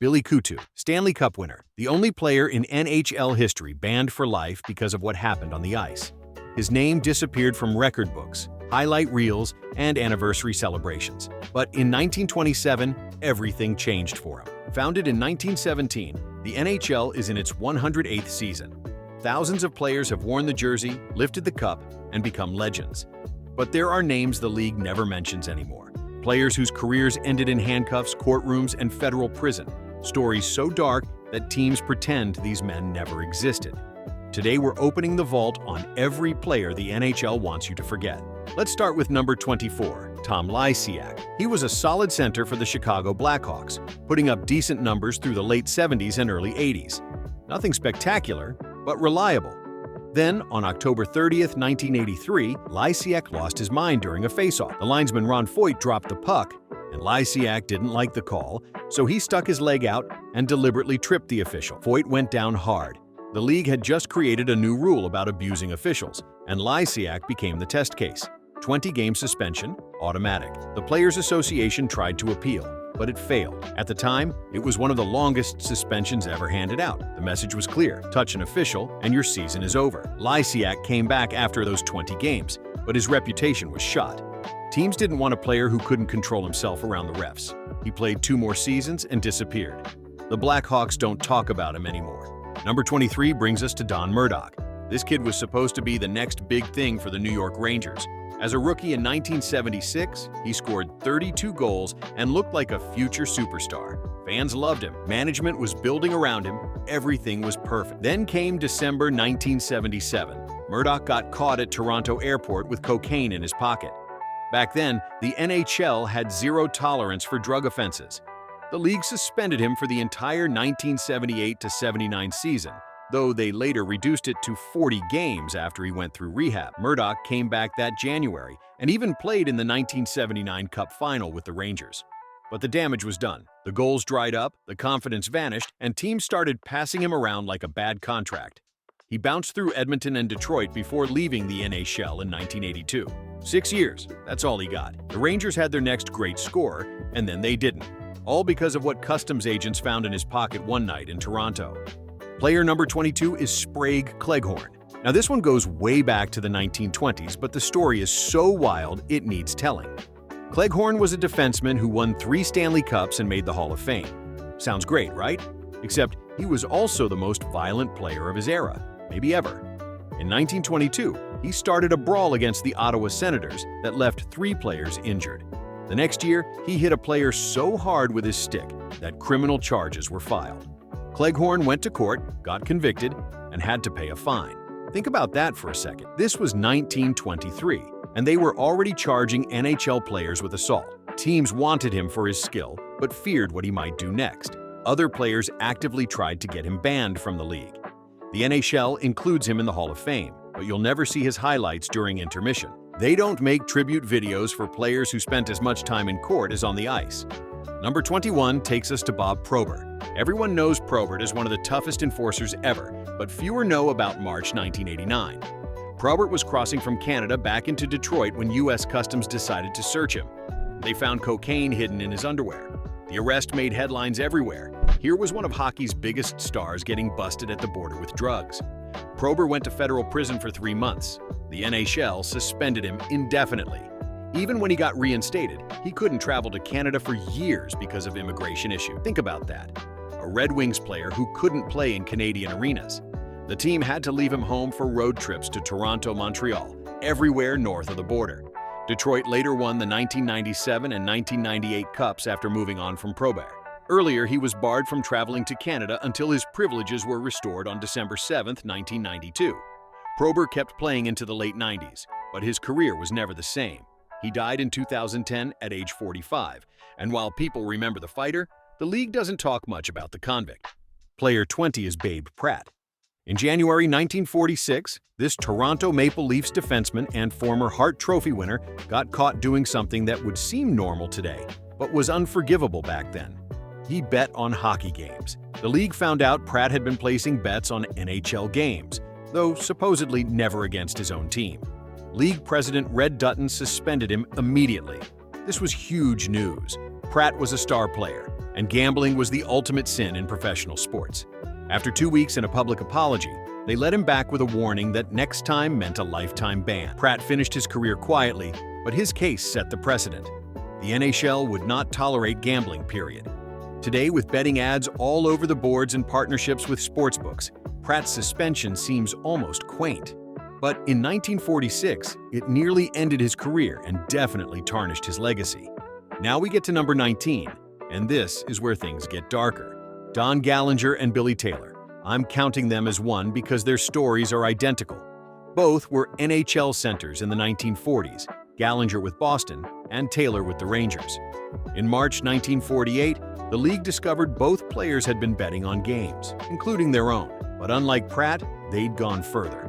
Billy Kutu, Stanley Cup winner, the only player in NHL history banned for life because of what happened on the ice. His name disappeared from record books, highlight reels, and anniversary celebrations. But in 1927, everything changed for him. Founded in 1917, the NHL is in its 108th season. Thousands of players have worn the jersey, lifted the cup, and become legends. But there are names the league never mentions anymore. Players whose careers ended in handcuffs, courtrooms, and federal prison. Stories so dark that teams pretend these men never existed. Today we're opening the vault on every player the NHL wants you to forget. Let's start with number 24, Tom Lysiak. He was a solid center for the Chicago Blackhawks, putting up decent numbers through the late 70s and early 80s. Nothing spectacular, but reliable. Then, on October 30th, 1983, Lysiak lost his mind during a faceoff. The linesman Ron Foyt dropped the puck, and Lysiak didn't like the call, so he stuck his leg out and deliberately tripped the official. Foyt went down hard. The league had just created a new rule about abusing officials, and Lysiak became the test case. 20-game suspension, automatic. The Players Association tried to appeal, but it failed. At the time, it was one of the longest suspensions ever handed out. The message was clear: touch an official and your season is over. Lysiak came back after those 20 games, but his reputation was shot. Teams didn't want a player who couldn't control himself around the refs. He played 2 more seasons and disappeared. The Blackhawks don't talk about him anymore. Number 23 brings us to Don Murdoch. This kid was supposed to be the next big thing for the New York Rangers. As a rookie in 1976, he scored 32 goals and looked like a future superstar. Fans loved him. Management was building around him. Everything was perfect. Then came December 1977. Murdoch got caught at Toronto Airport with cocaine in his pocket. Back then, the NHL had zero tolerance for drug offenses. The league suspended him for the entire 1978-79 season, though they later reduced it to 40 games after he went through rehab. Murdoch came back that January and even played in the 1979 Cup final with the Rangers. But the damage was done. The goals dried up, the confidence vanished, and teams started passing him around like a bad contract. He bounced through Edmonton and Detroit before leaving the NHL in 1982. 6 years, that's all he got. The Rangers had their next great scorer, and then they didn't. All because of what customs agents found in his pocket one night in Toronto. Player number 22 is Sprague Cleghorn. Now this one goes way back to the 1920s, but the story is so wild it needs telling. Cleghorn was a defenseman who won 3 Stanley Cups and made the Hall of Fame. Sounds great, right? Except he was also the most violent player of his era, maybe ever. In 1922, he started a brawl against the Ottawa Senators that left 3 players injured. The next year, he hit a player so hard with his stick that criminal charges were filed. Cleghorn went to court, got convicted, and had to pay a fine. Think about that for a second. This was 1923, and they were already charging NHL players with assault. Teams wanted him for his skill, but feared what he might do next. Other players actively tried to get him banned from the league. The NHL includes him in the Hall of Fame, but you'll never see his highlights during intermission. They don't make tribute videos for players who spent as much time in court as on the ice. Number 21 takes us to Bob Probert. Everyone knows Probert as one of the toughest enforcers ever, but fewer know about March 1989. Probert was crossing from Canada back into Detroit when U.S. Customs decided to search him. They found cocaine hidden in his underwear. The arrest made headlines everywhere. Here was one of hockey's biggest stars getting busted at the border with drugs. Probert went to federal prison for 3 months. The NHL suspended him indefinitely. Even when he got reinstated, he couldn't travel to Canada for years because of immigration issue. Think about that. A Red Wings player who couldn't play in Canadian arenas. The team had to leave him home for road trips to Toronto, Montreal, everywhere north of the border. Detroit later won the 1997 and 1998 Cups after moving on from Probert. Earlier, he was barred from traveling to Canada until his privileges were restored on December 7, 1992. Probert kept playing into the late 90s, but his career was never the same. He died in 2010 at age 45, and while people remember the fighter, the league doesn't talk much about the convict. Player 20 is Babe Pratt. In January 1946, this Toronto Maple Leafs defenseman and former Hart Trophy winner got caught doing something that would seem normal today, but was unforgivable back then. He bet on hockey games. The league found out Pratt had been placing bets on NHL games, though supposedly never against his own team. League president Red Dutton suspended him immediately. This was huge news. Pratt was a star player, and gambling was the ultimate sin in professional sports. After 2 weeks and a public apology, they let him back with a warning that next time meant a lifetime ban. Pratt finished his career quietly, but his case set the precedent. The NHL would not tolerate gambling, period. Today, with betting ads all over the boards and partnerships with sportsbooks, Pratt's suspension seems almost quaint. But in 1946, it nearly ended his career and definitely tarnished his legacy. Now we get to number 19, and this is where things get darker. Don Gallinger and Billy Taylor. I'm counting them as one because their stories are identical. Both were NHL centers in the 1940s, Gallinger with Boston and Taylor with the Rangers. In March 1948, the league discovered both players had been betting on games, including their own. But unlike Pratt, they'd gone further.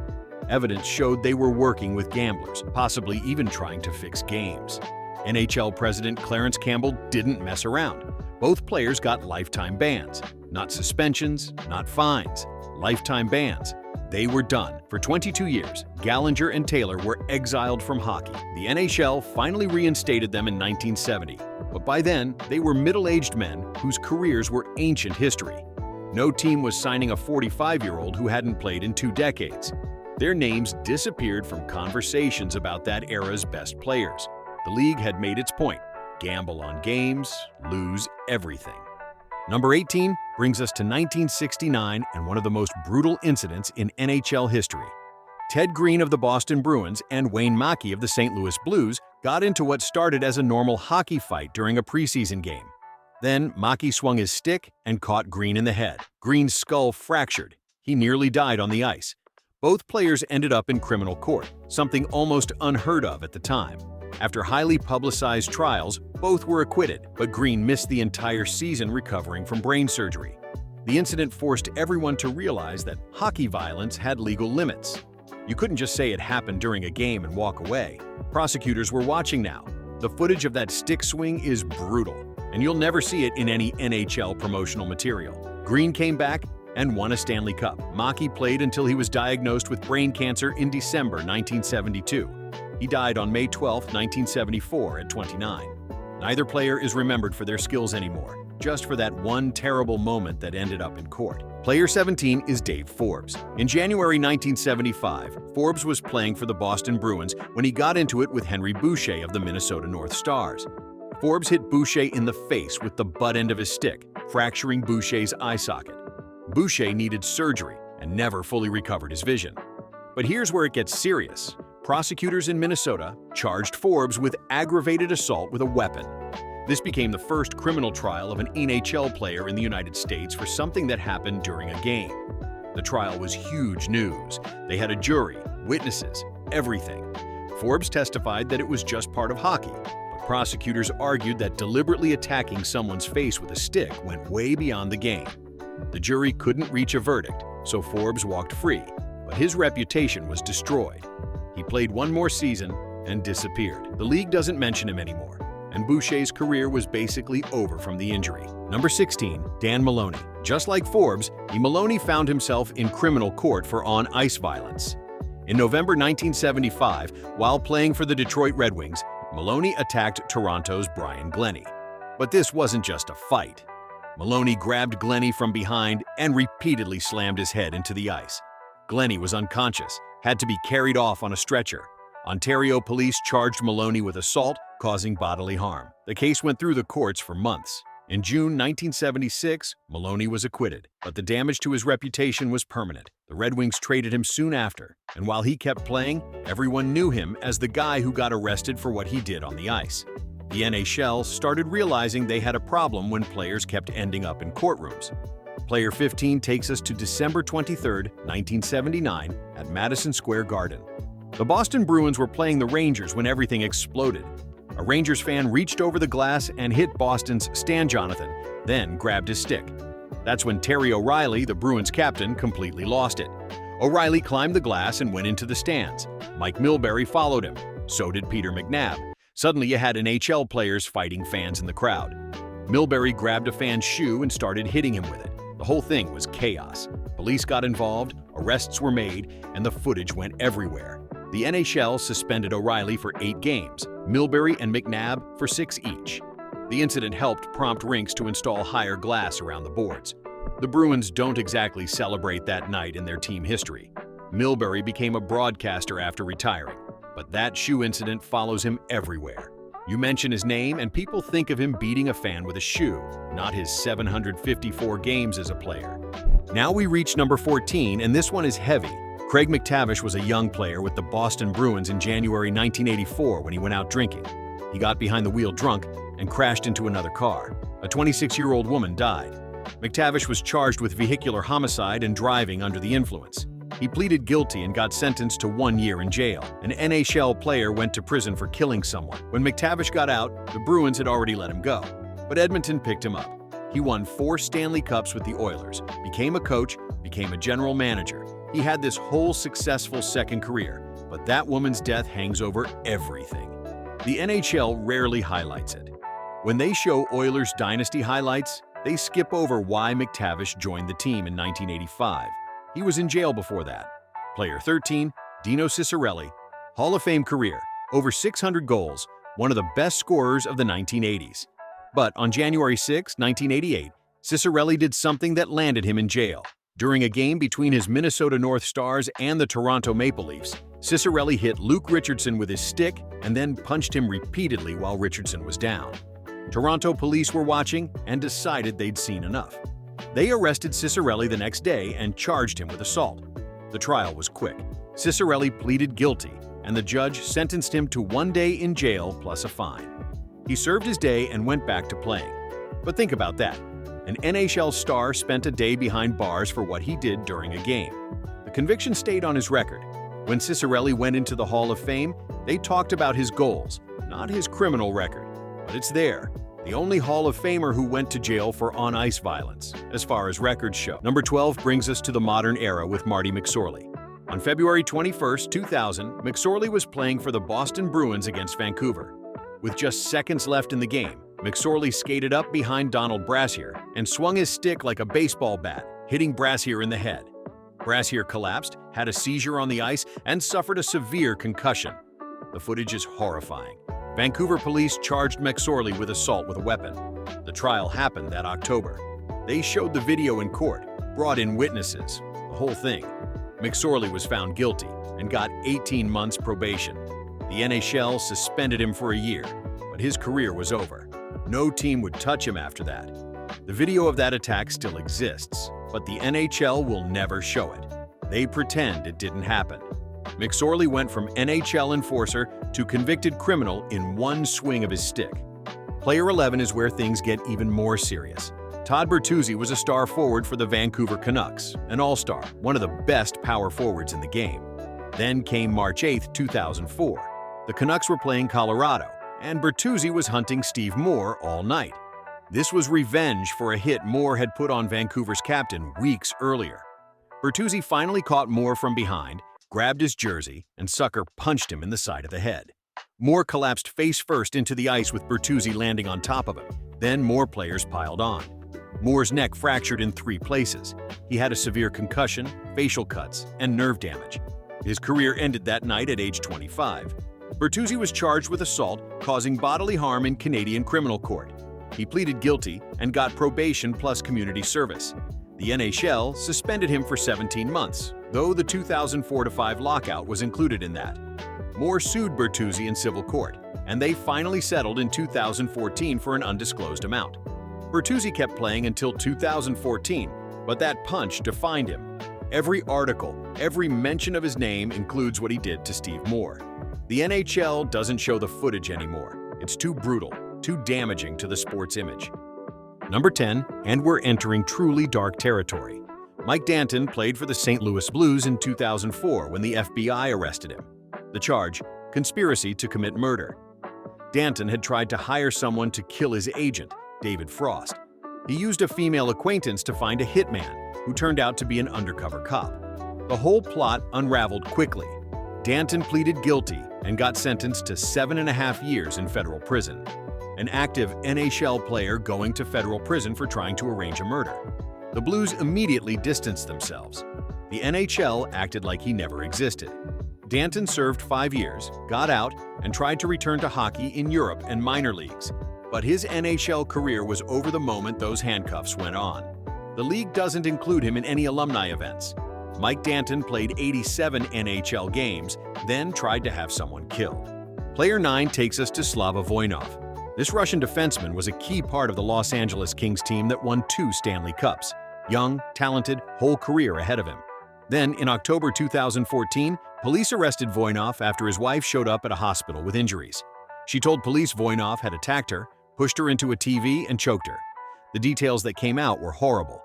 Evidence showed they were working with gamblers, possibly even trying to fix games. NHL President Clarence Campbell didn't mess around. Both players got lifetime bans. Not suspensions, not fines. Lifetime bans. They were done. For 22 years, Gallinger and Taylor were exiled from hockey. The NHL finally reinstated them in 1970. But by then, they were middle-aged men whose careers were ancient history. No team was signing a 45-year-old who hadn't played in 2 decades. Their names disappeared from conversations about that era's best players. The league had made its point. Gamble on games, lose everything. Number 18 brings us to 1969 and one of the most brutal incidents in NHL history. Ted Green of the Boston Bruins and Wayne Mackey of the St. Louis Blues got into what started as a normal hockey fight during a preseason game. Then Mackey swung his stick and caught Green in the head. Green's skull fractured. He nearly died on the ice. Both players ended up in criminal court, something almost unheard of at the time. After highly publicized trials, both were acquitted, but Green missed the entire season recovering from brain surgery. The incident forced everyone to realize that hockey violence had legal limits. You couldn't just say it happened during a game and walk away. Prosecutors were watching now. The footage of that stick swing is brutal, and you'll never see it in any NHL promotional material. Green came back and won a Stanley Cup. Mackey played until he was diagnosed with brain cancer in December 1972. He died on May 12, 1974 at 29. Neither player is remembered for their skills anymore, just for that one terrible moment that ended up in court. Player 17 is Dave Forbes. In January 1975, Forbes was playing for the Boston Bruins when he got into it with Henry Boucher of the Minnesota North Stars. Forbes hit Boucher in the face with the butt end of his stick, fracturing Boucher's eye socket. Boucher needed surgery and never fully recovered his vision. But here's where it gets serious. Prosecutors in Minnesota charged Forbes with aggravated assault with a weapon. This became the first criminal trial of an NHL player in the United States for something that happened during a game. The trial was huge news. They had a jury, witnesses, everything. Forbes testified that it was just part of hockey, but prosecutors argued that deliberately attacking someone's face with a stick went way beyond the game. The jury couldn't reach a verdict, so Forbes walked free, but his reputation was destroyed. He played one more season and disappeared. The league doesn't mention him anymore, and Boucher's career was basically over from the injury. Number 16, Dan Maloney. Just like Forbes, Maloney found himself in criminal court for on-ice violence. In November 1975, while playing for the Detroit Red Wings, Maloney attacked Toronto's Brian Glennie. But this wasn't just a fight. Maloney grabbed Glennie from behind and repeatedly slammed his head into the ice. Glennie was unconscious, had to be carried off on a stretcher. Ontario police charged Maloney with assault, causing bodily harm. The case went through the courts for months. In June 1976, Maloney was acquitted, but the damage to his reputation was permanent. The Red Wings traded him soon after, and while he kept playing, everyone knew him as the guy who got arrested for what he did on the ice. The NHL started realizing they had a problem when players kept ending up in courtrooms. Player 15 takes us to December 23, 1979, at Madison Square Garden. The Boston Bruins were playing the Rangers when everything exploded. A Rangers fan reached over the glass and hit Boston's Stan Jonathan, then grabbed his stick. That's when Terry O'Reilly, the Bruins captain, completely lost it. O'Reilly climbed the glass and went into the stands. Mike Milbury followed him. So did Peter McNabb. Suddenly you had NHL players fighting fans in the crowd. Milbury grabbed a fan's shoe and started hitting him with it. The whole thing was chaos. Police got involved, arrests were made, and the footage went everywhere. The NHL suspended O'Reilly for 8 games, Milbury and McNabb for 6 each. The incident helped prompt rinks to install higher glass around the boards. The Bruins don't exactly celebrate that night in their team history. Milbury became a broadcaster after retiring, but that shoe incident follows him everywhere. You mention his name and people think of him beating a fan with a shoe, not his 754 games as a player. Now we reach number 14, and this one is heavy. Craig MacTavish was a young player with the Boston Bruins in January 1984 when he went out drinking. He got behind the wheel drunk and crashed into another car. A 26-year-old woman died. MacTavish was charged with vehicular homicide and driving under the influence. He pleaded guilty and got sentenced to 1 year in jail. An NHL player went to prison for killing someone. When MacTavish got out, the Bruins had already let him go, but Edmonton picked him up. He won 4 Stanley Cups with the Oilers, became a coach, became a general manager. He had this whole successful second career, but that woman's death hangs over everything. The NHL rarely highlights it. When they show Oilers dynasty highlights, they skip over why MacTavish joined the team in 1985. He was in jail before that. Player 13, Dino Ciccarelli, Hall of Fame career, over 600 goals, one of the best scorers of the 1980s. But on January 6, 1988, Ciccarelli did something that landed him in jail. During a game between his Minnesota North Stars and the Toronto Maple Leafs, Ciccarelli hit Luke Richardson with his stick and then punched him repeatedly while Richardson was down. Toronto police were watching and decided they'd seen enough. They arrested Ciccarelli the next day and charged him with assault. The trial was quick. Ciccarelli pleaded guilty, and the judge sentenced him to 1 day in jail plus a fine. He served his day and went back to playing. But think about that. An NHL star spent a day behind bars for what he did during a game. The conviction stayed on his record. When Ciccarelli went into the Hall of Fame, they talked about his goals, not his criminal record. But it's there. The only Hall of Famer who went to jail for on-ice violence, as far as records show. Number 12 brings us to the modern era with Marty McSorley. On February 21, 2000, McSorley was playing for the Boston Bruins against Vancouver. With just seconds left in the game, McSorley skated up behind Donald Brashear and swung his stick like a baseball bat, hitting Brashear in the head. Brashear collapsed, had a seizure on the ice, and suffered a severe concussion. The footage is horrifying. Vancouver police charged McSorley with assault with a weapon. The trial happened that October. They showed the video in court, brought in witnesses, the whole thing. McSorley was found guilty and got 18 months probation. The NHL suspended him for a year, but his career was over. No team would touch him after that. The video of that attack still exists, but the NHL will never show it. They pretend it didn't happen. McSorley went from NHL enforcer to convicted criminal in one swing of his stick. Player 11 is where things get even more serious. Todd Bertuzzi was a star forward for the Vancouver Canucks, an all-star, one of the best power forwards in the game. Then came March 8, 2004. The Canucks were playing Colorado, and Bertuzzi was hunting Steve Moore all night. This was revenge for a hit Moore had put on Vancouver's captain weeks earlier. Bertuzzi finally caught Moore from behind, grabbed his jersey, and sucker punched him in the side of the head. Moore collapsed face first into the ice with Bertuzzi landing on top of him. Then more players piled on. Moore's neck fractured in 3 places. He had a severe concussion, facial cuts, and nerve damage. His career ended that night at age 25. Bertuzzi was charged with assault causing bodily harm in Canadian criminal court. He pleaded guilty and got probation plus community service. The NHL suspended him for 17 months, though the 2004-5 lockout was included in that. Moore sued Bertuzzi in civil court, and they finally settled in 2014 for an undisclosed amount. Bertuzzi kept playing until 2014, but that punch defined him. Every article, every mention of his name includes what he did to Steve Moore. The NHL doesn't show the footage anymore. It's too brutal, too damaging to the sport's image. Number 10, and we're entering truly dark territory. Mike Danton played for the St. Louis Blues in 2004 when the FBI arrested him. The charge, conspiracy to commit murder. Danton had tried to hire someone to kill his agent, David Frost. He used a female acquaintance to find a hitman, who turned out to be an undercover cop. The whole plot unraveled quickly. Danton pleaded guilty and got sentenced to 7.5 years in federal prison. An active NHL player going to federal prison for trying to arrange a murder. The Blues immediately distanced themselves. The NHL acted like he never existed. Danton served 5 years, got out, and tried to return to hockey in Europe and minor leagues. But his NHL career was over the moment those handcuffs went on. The league doesn't include him in any alumni events. Mike Danton played 87 NHL games, then tried to have someone killed. Player 9 takes us to Slava Voinov. This Russian defenseman was a key part of the Los Angeles Kings team that won 2 Stanley Cups. Young, talented, whole career ahead of him. Then, in October 2014, police arrested Voinov after his wife showed up at a hospital with injuries. She told police Voinov had attacked her, pushed her into a TV, and choked her. The details that came out were horrible.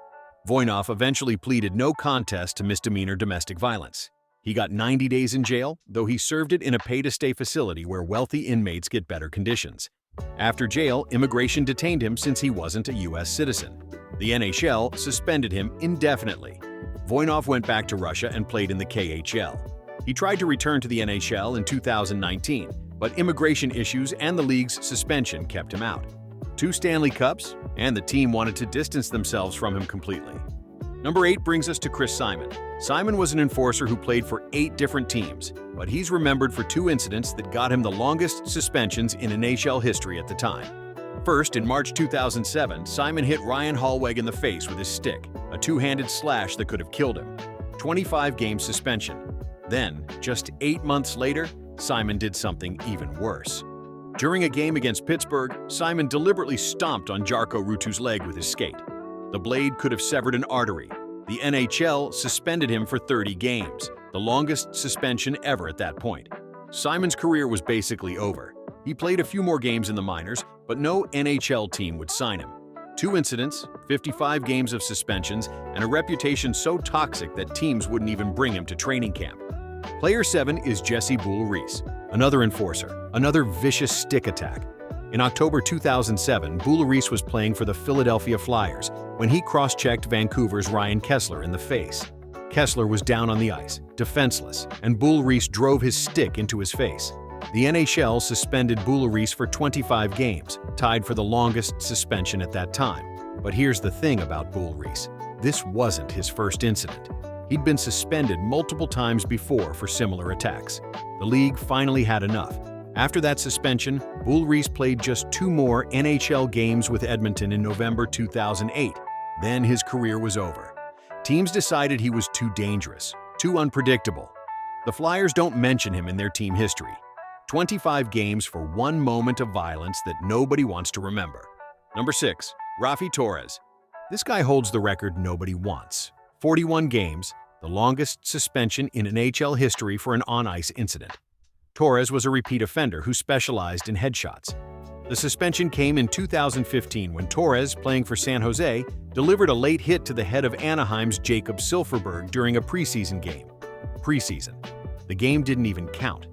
Voinov eventually pleaded no contest to misdemeanor domestic violence. He got 90 days in jail, though he served it in a pay-to-stay facility where wealthy inmates get better conditions. After jail, immigration detained him since he wasn't a U.S. citizen. The NHL suspended him indefinitely. Voinov went back to Russia and played in the KHL. He tried to return to the NHL in 2019, but immigration issues and the league's suspension kept him out. 2 Stanley Cups, and the team wanted to distance themselves from him completely. Number 8 brings us to Chris Simon. Simon was an enforcer who played for 8 different teams, but he's remembered for 2 incidents that got him the longest suspensions in NHL history at the time. First, in March 2007, Simon hit Ryan Hallweg in the face with his stick, a 2-handed slash that could have killed him. 25-game suspension. Then, just 8 months later, Simon did something even worse. During a game against Pittsburgh, Simon deliberately stomped on Jarkko Ruutu's leg with his skate. The blade could have severed an artery. The NHL suspended him for 30 games, the longest suspension ever at that point. Simon's career was basically over. He played a few more games in the minors, but no NHL team would sign him. 2 incidents, 55 games of suspensions, and a reputation so toxic that teams wouldn't even bring him to training camp. Player 7 is Jesse Boulerice, another enforcer, another vicious stick attack. In October 2007, Boulerice was playing for the Philadelphia Flyers when he cross-checked Vancouver's Ryan Kesler in the face. Kesler was down on the ice, defenseless, and Boulerice drove his stick into his face. The NHL suspended Boulerice for 25 games, tied for the longest suspension at that time. But here's the thing about Boulerice. This wasn't his first incident. He'd been suspended multiple times before for similar attacks. The league finally had enough. After that suspension, Boulerice played just 2 more NHL games with Edmonton in November 2008. Then his career was over. Teams decided he was too dangerous, too unpredictable. The Flyers don't mention him in their team history. 25 games for 1 moment of violence that nobody wants to remember. Number 6, Raffi Torres. This guy holds the record nobody wants. 41 games, the longest suspension in NHL history for an on-ice incident. Torres was a repeat offender who specialized in headshots. The suspension came in 2015 when Torres, playing for San Jose, delivered a late hit to the head of Anaheim's Jakob Silfverberg during a preseason game. Preseason. The game didn't even count.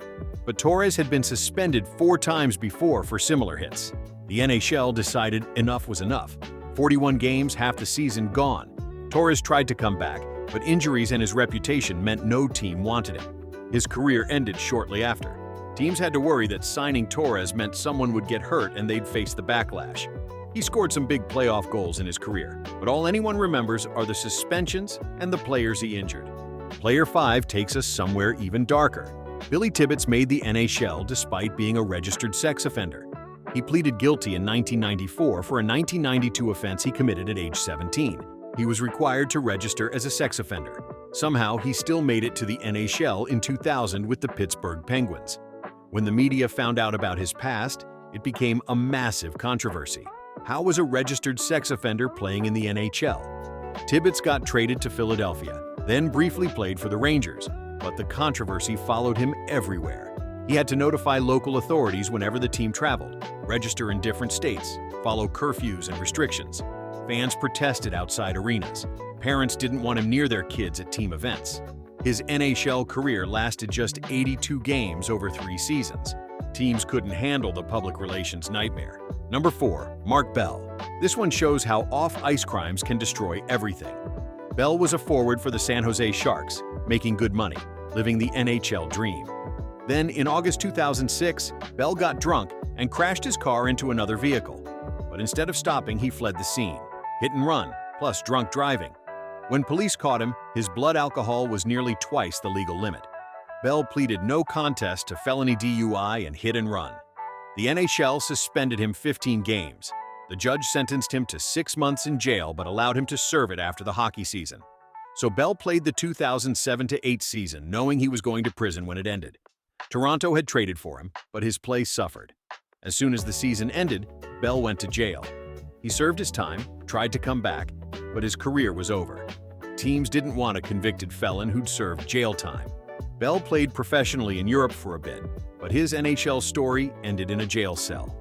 But Torres had been suspended 4 times before for similar hits. The NHL decided enough was enough. 41 games, half the season gone. Torres tried to come back, but injuries and his reputation meant no team wanted him. His career ended shortly after. Teams had to worry that signing Torres meant someone would get hurt and they'd face the backlash. He scored some big playoff goals in his career, but all anyone remembers are the suspensions and the players he injured. Player 5 takes us somewhere even darker. Billy Tibbets made the NHL despite being a registered sex offender. He pleaded guilty in 1994 for a 1992 offense he committed at age 17. He was required to register as a sex offender. Somehow, he still made it to the NHL in 2000 with the Pittsburgh Penguins. When the media found out about his past, it became a massive controversy. How was a registered sex offender playing in the NHL? Tibbets got traded to Philadelphia, then briefly played for the Rangers, but the controversy followed him everywhere. He had to notify local authorities whenever the team traveled, register in different states, follow curfews and restrictions. Fans protested outside arenas. Parents didn't want him near their kids at team events. His NHL career lasted just 82 games over 3 seasons. Teams couldn't handle the public relations nightmare. Number 4, Mark Bell. This one shows how off-ice crimes can destroy everything. Bell was a forward for the San Jose Sharks, making good money, living the NHL dream. Then, in August 2006, Bell got drunk and crashed his car into another vehicle. But instead of stopping, he fled the scene. Hit and run, plus drunk driving. When police caught him, his blood alcohol was nearly twice the legal limit. Bell pleaded no contest to felony DUI and hit and run. The NHL suspended him 15 games. The judge sentenced him to 6 months in jail but allowed him to serve it after the hockey season. So Bell played the 2007-8 season knowing he was going to prison when it ended. Toronto had traded for him, but his play suffered. As soon as the season ended, Bell went to jail. He served his time, tried to come back, but his career was over. Teams didn't want a convicted felon who'd served jail time. Bell played professionally in Europe for a bit, but his NHL story ended in a jail cell.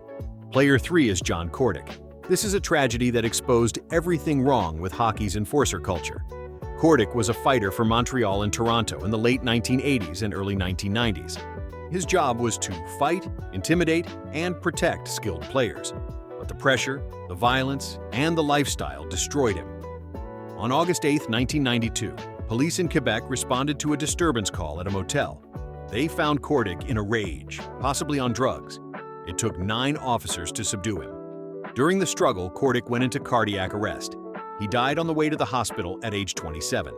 Player 3 is John Kordic. This is a tragedy that exposed everything wrong with hockey's enforcer culture. Kordic was a fighter for Montreal and Toronto in the late 1980s and early 1990s. His job was to fight, intimidate, and protect skilled players. But the pressure, the violence, and the lifestyle destroyed him. On August 8, 1992, police in Quebec responded to a disturbance call at a motel. They found Kordic in a rage, possibly on drugs. It took 9 officers to subdue him. During the struggle, Kordic went into cardiac arrest. He died on the way to the hospital at age 27.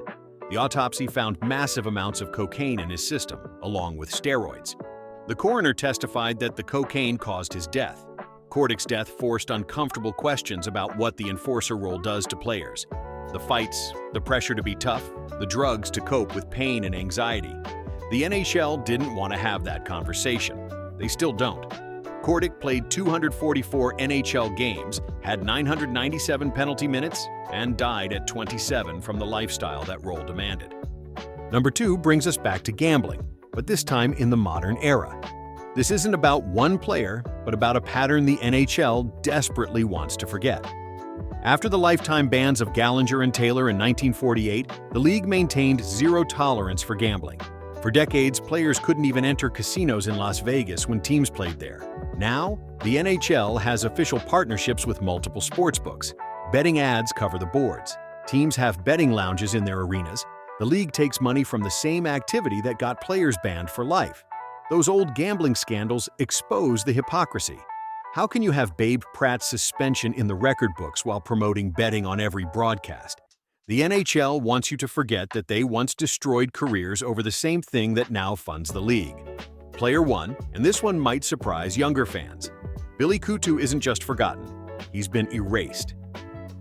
The autopsy found massive amounts of cocaine in his system, along with steroids. The coroner testified that the cocaine caused his death. Kordic's death forced uncomfortable questions about what the enforcer role does to players. The fights, the pressure to be tough, the drugs to cope with pain and anxiety. The NHL didn't want to have that conversation. They still don't. Kordic played 244 NHL games, had 997 penalty minutes, and died at 27 from the lifestyle that role demanded. Number 2 brings us back to gambling, but this time in the modern era. This isn't about one player, but about a pattern the NHL desperately wants to forget. After the lifetime bans of Gallagher and Taylor in 1948, the league maintained zero tolerance for gambling. For decades, players couldn't even enter casinos in Las Vegas when teams played there. Now, the NHL has official partnerships with multiple sportsbooks. Betting ads cover the boards. Teams have betting lounges in their arenas. The league takes money from the same activity that got players banned for life. Those old gambling scandals expose the hypocrisy. How can you have Babe Pratt's suspension in the record books while promoting betting on every broadcast? The NHL wants you to forget that they once destroyed careers over the same thing that now funds the league. Player 1, and this one might surprise younger fans. Billy Coutu isn't just forgotten, he's been erased.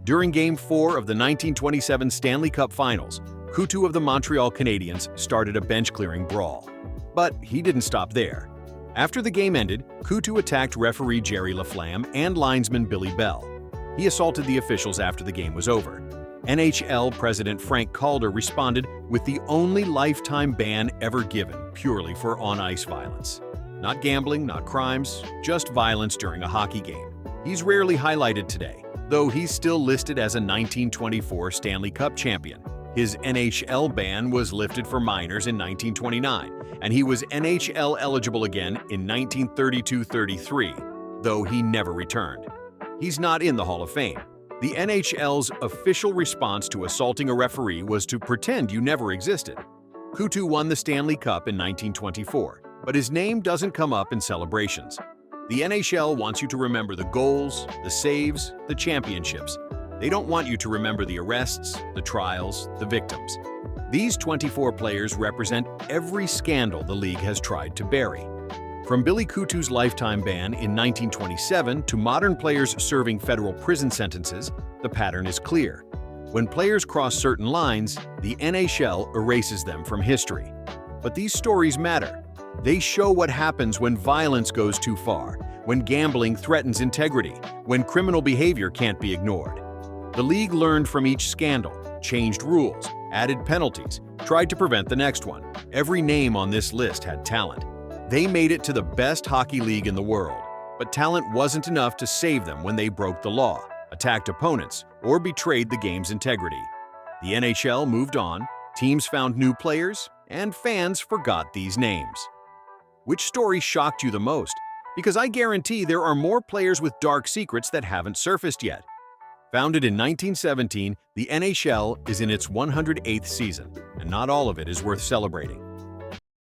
During Game 4 of the 1927 Stanley Cup Finals, Coutu of the Montreal Canadiens started a bench-clearing brawl. But he didn't stop there. After the game ended, Coutu attacked referee Jerry Laflamme and linesman Billy Bell. He assaulted the officials after the game was over. NHL President Frank Calder responded with the only lifetime ban ever given purely for on-ice violence. Not gambling, not crimes, just violence during a hockey game. He's rarely highlighted today, though he's still listed as a 1924 Stanley Cup champion. His NHL ban was lifted for minors in 1929, and he was NHL eligible again in 1932-33, though he never returned. He's not in the Hall of Fame. The NHL's official response to assaulting a referee was to pretend you never existed. Coutu won the Stanley Cup in 1924, but his name doesn't come up in celebrations. The NHL wants you to remember the goals, the saves, the championships. They don't want you to remember the arrests, the trials, the victims. These 24 players represent every scandal the league has tried to bury. From Billy Coutu's lifetime ban in 1927 to modern players serving federal prison sentences, the pattern is clear. When players cross certain lines, the NHL erases them from history. But these stories matter. They show what happens when violence goes too far, when gambling threatens integrity, when criminal behavior can't be ignored. The league learned from each scandal, changed rules, added penalties, tried to prevent the next one. Every name on this list had talent. They made it to the best hockey league in the world, but talent wasn't enough to save them when they broke the law, attacked opponents, or betrayed the game's integrity. The NHL moved on, teams found new players, and fans forgot these names. Which story shocked you the most? Because I guarantee there are more players with dark secrets that haven't surfaced yet. Founded in 1917, the NHL is in its 108th season, and not all of it is worth celebrating.